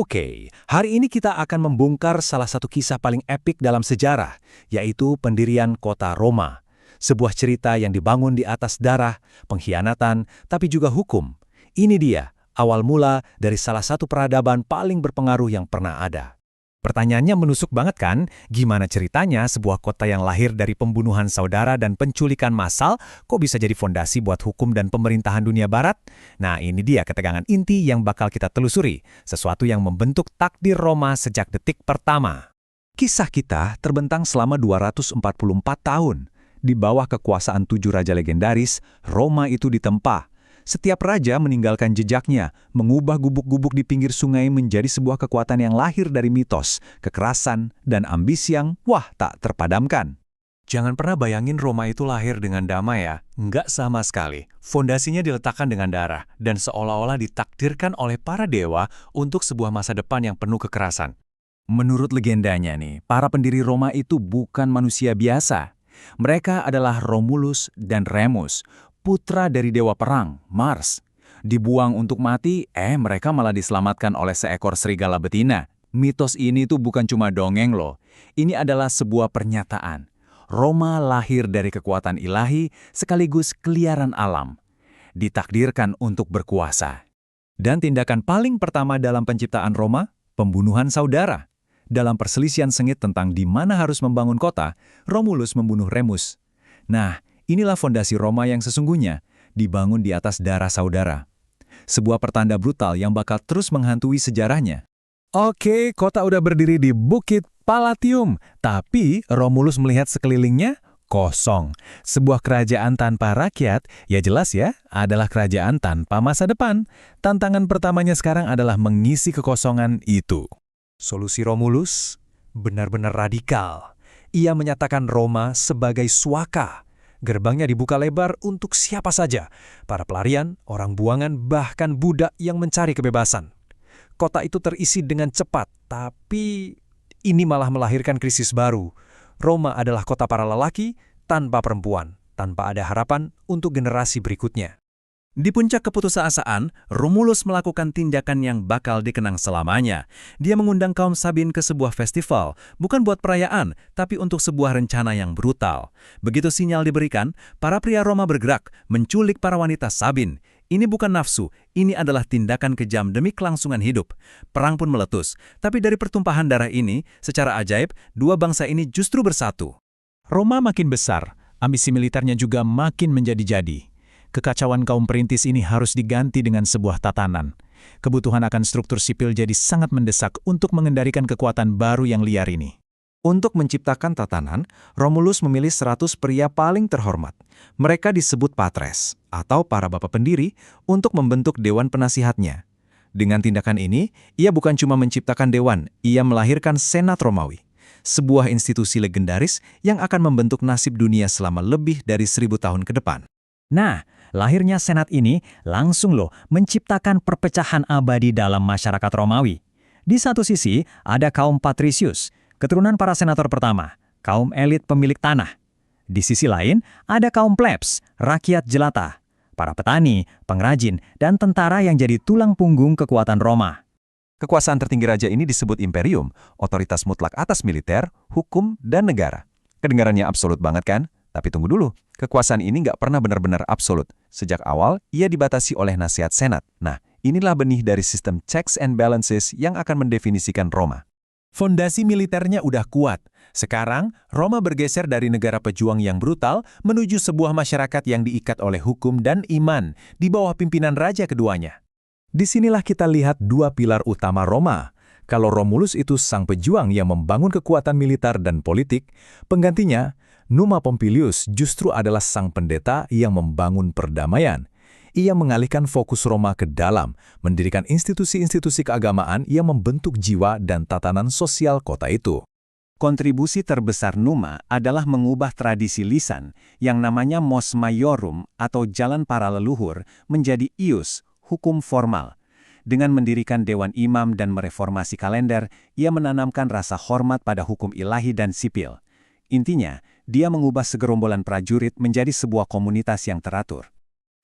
Oke, hari ini kita akan membongkar salah satu kisah paling epik dalam sejarah, yaitu pendirian kota Roma. Sebuah cerita yang dibangun di atas darah, pengkhianatan, tapi juga hukum. Ini dia, awal mula dari salah satu peradaban paling berpengaruh yang pernah ada. Pertanyaannya menusuk banget kan, gimana ceritanya sebuah kota yang lahir dari pembunuhan saudara dan penculikan massal kok bisa jadi fondasi buat hukum dan pemerintahan dunia barat? Nah, ini dia ketegangan inti yang bakal kita telusuri, sesuatu yang membentuk takdir Roma sejak detik pertama. Kisah kita terbentang selama 244 tahun. Di bawah kekuasaan 7 raja legendaris, Roma itu ditempa. Setiap raja meninggalkan jejaknya, mengubah gubuk-gubuk di pinggir sungai menjadi sebuah kekuatan yang lahir dari mitos, kekerasan, dan ambisi yang, tak terpadamkan. Jangan pernah bayangin Roma itu lahir dengan damai ya. Nggak sama sekali. Fondasinya diletakkan dengan darah, dan seolah-olah ditakdirkan oleh para dewa untuk sebuah masa depan yang penuh kekerasan. Menurut legendanya nih, para pendiri Roma itu bukan manusia biasa. Mereka adalah Romulus dan Remus, putra dari dewa perang, Mars. Dibuang untuk mati, mereka malah diselamatkan oleh seekor serigala betina. Mitos ini tuh bukan cuma dongeng loh. Ini adalah sebuah pernyataan. Roma lahir dari kekuatan ilahi sekaligus keliaran alam. Ditakdirkan untuk berkuasa. Dan tindakan paling pertama dalam penciptaan Roma, pembunuhan saudara. Dalam perselisihan sengit tentang di mana harus membangun kota, Romulus membunuh Remus. Nah, inilah fondasi Roma yang sesungguhnya, dibangun di atas darah saudara. Sebuah pertanda brutal yang bakal terus menghantui sejarahnya. Oke, kota udah berdiri di Bukit Palatium, tapi Romulus melihat sekelilingnya kosong. Sebuah kerajaan tanpa rakyat, ya jelas ya, adalah kerajaan tanpa masa depan. Tantangan pertamanya sekarang adalah mengisi kekosongan itu. Solusi Romulus benar-benar radikal. Ia menyatakan Roma sebagai suaka. Gerbangnya dibuka lebar untuk siapa saja, para pelarian, orang buangan, bahkan budak yang mencari kebebasan. Kota itu terisi dengan cepat, tapi ini malah melahirkan krisis baru. Roma adalah kota para lelaki tanpa perempuan, tanpa ada harapan untuk generasi berikutnya. Di puncak keputusasaan, Romulus melakukan tindakan yang bakal dikenang selamanya. Dia mengundang kaum Sabin ke sebuah festival, bukan buat perayaan, tapi untuk sebuah rencana yang brutal. Begitu sinyal diberikan, para pria Roma bergerak, menculik para wanita Sabin. Ini bukan nafsu, ini adalah tindakan kejam demi kelangsungan hidup. Perang pun meletus, tapi dari pertumpahan darah ini, secara ajaib, dua bangsa ini justru bersatu. Roma makin besar, ambisi militernya juga makin menjadi-jadi. Kekacauan kaum perintis ini harus diganti dengan sebuah tatanan. Kebutuhan akan struktur sipil jadi sangat mendesak untuk mengendalikan kekuatan baru yang liar ini. Untuk menciptakan tatanan, Romulus memilih 100 pria paling terhormat. Mereka disebut patres, atau para bapak pendiri, untuk membentuk dewan penasihatnya. Dengan tindakan ini, ia bukan cuma menciptakan dewan, ia melahirkan Senat Romawi. Sebuah institusi legendaris yang akan membentuk nasib dunia selama lebih dari 1000 tahun ke depan. Nah, lahirnya Senat ini langsung menciptakan perpecahan abadi dalam masyarakat Romawi. Di satu sisi, ada kaum patrisius, keturunan para senator pertama, kaum elit pemilik tanah. Di sisi lain, ada kaum plebs, rakyat jelata, para petani, pengrajin, dan tentara yang jadi tulang punggung kekuatan Roma. Kekuasaan tertinggi raja ini disebut imperium, otoritas mutlak atas militer, hukum, dan negara. Kedengarannya absolut banget kan? Tapi tunggu dulu, kekuasaan ini nggak pernah benar-benar absolut. Sejak awal, ia dibatasi oleh nasihat Senat. Nah, inilah benih dari sistem checks and balances yang akan mendefinisikan Roma. Fondasi militernya udah kuat. Sekarang, Roma bergeser dari negara pejuang yang brutal menuju sebuah masyarakat yang diikat oleh hukum dan iman di bawah pimpinan raja keduanya. Disinilah kita lihat dua pilar utama Roma. Kalau Romulus itu sang pejuang yang membangun kekuatan militer dan politik, penggantinya, Numa Pompilius justru adalah sang pendeta yang membangun perdamaian. Ia mengalihkan fokus Roma ke dalam, mendirikan institusi-institusi keagamaan yang membentuk jiwa dan tatanan sosial kota itu. Kontribusi terbesar Numa adalah mengubah tradisi lisan yang namanya mos maiorum atau jalan para leluhur menjadi ius, hukum formal. Dengan mendirikan dewan imam dan mereformasi kalender, ia menanamkan rasa hormat pada hukum ilahi dan sipil. Intinya, dia mengubah segerombolan prajurit menjadi sebuah komunitas yang teratur.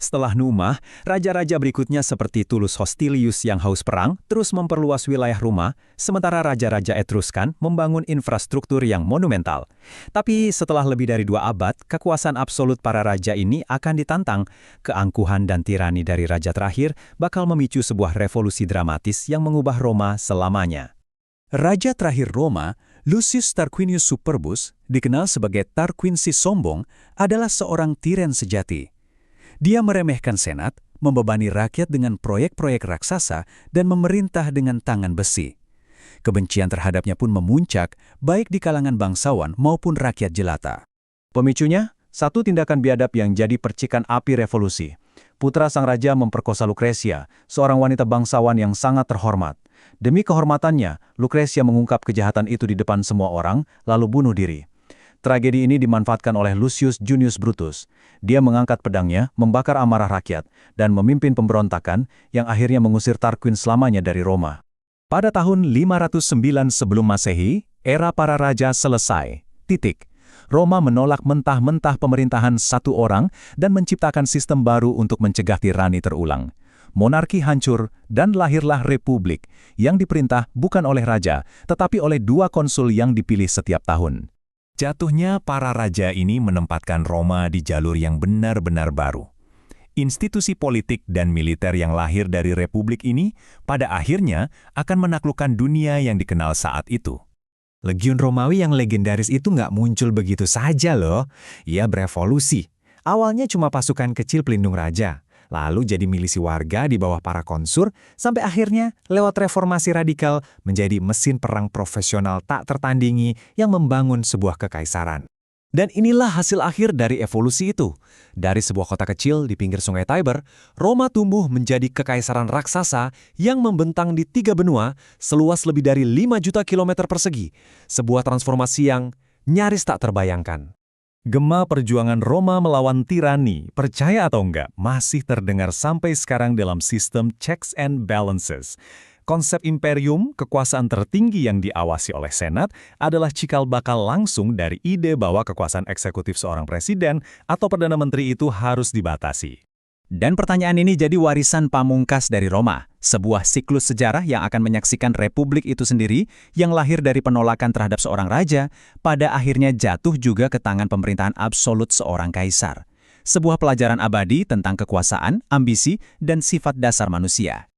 Setelah Numa, raja-raja berikutnya seperti Tullus Hostilius yang haus perang terus memperluas wilayah Roma, sementara raja-raja Etruskan membangun infrastruktur yang monumental. Tapi setelah lebih dari 2 abad, kekuasaan absolut para raja ini akan ditantang. Keangkuhan dan tirani dari raja terakhir bakal memicu sebuah revolusi dramatis yang mengubah Roma selamanya. Raja terakhir Roma, Lucius Tarquinius Superbus, dikenal sebagai Tarquin si Sombong, adalah seorang tiran sejati. Dia meremehkan senat, membebani rakyat dengan proyek-proyek raksasa, dan memerintah dengan tangan besi. Kebencian terhadapnya pun memuncak, baik di kalangan bangsawan maupun rakyat jelata. Pemicunya, satu tindakan biadab yang jadi percikan api revolusi. Putra sang raja memperkosa Lucretia, seorang wanita bangsawan yang sangat terhormat. Demi kehormatannya, Lucretia mengungkap kejahatan itu di depan semua orang, lalu bunuh diri. Tragedi ini dimanfaatkan oleh Lucius Junius Brutus. Dia mengangkat pedangnya, membakar amarah rakyat, dan memimpin pemberontakan yang akhirnya mengusir Tarquin selamanya dari Roma. Pada tahun 509 sebelum Masehi, era para raja selesai. Roma menolak mentah-mentah pemerintahan satu orang dan menciptakan sistem baru untuk mencegah tirani terulang. Monarki hancur dan lahirlah republik yang diperintah bukan oleh raja, tetapi oleh 2 konsul yang dipilih setiap tahun. Jatuhnya para raja ini menempatkan Roma di jalur yang benar-benar baru. Institusi politik dan militer yang lahir dari republik ini pada akhirnya akan menaklukkan dunia yang dikenal saat itu. Legiun Romawi yang legendaris itu nggak muncul begitu saja loh. Ia berevolusi. Awalnya cuma pasukan kecil pelindung raja, lalu jadi milisi warga di bawah para konsul, sampai akhirnya lewat reformasi radikal menjadi mesin perang profesional tak tertandingi yang membangun sebuah kekaisaran. Dan inilah hasil akhir dari evolusi itu. Dari sebuah kota kecil di pinggir sungai Tiber, Roma tumbuh menjadi kekaisaran raksasa yang membentang di 3 benua seluas lebih dari 5 juta kilometer persegi. Sebuah transformasi yang nyaris tak terbayangkan. Gema perjuangan Roma melawan tirani, percaya atau enggak, masih terdengar sampai sekarang dalam sistem checks and balances. Konsep imperium, kekuasaan tertinggi yang diawasi oleh Senat, adalah cikal bakal langsung dari ide bahwa kekuasaan eksekutif seorang presiden atau perdana menteri itu harus dibatasi. Dan pertanyaan ini jadi warisan pamungkas dari Roma, sebuah siklus sejarah yang akan menyaksikan republik itu sendiri yang lahir dari penolakan terhadap seorang raja, pada akhirnya jatuh juga ke tangan pemerintahan absolut seorang kaisar. Sebuah pelajaran abadi tentang kekuasaan, ambisi, dan sifat dasar manusia.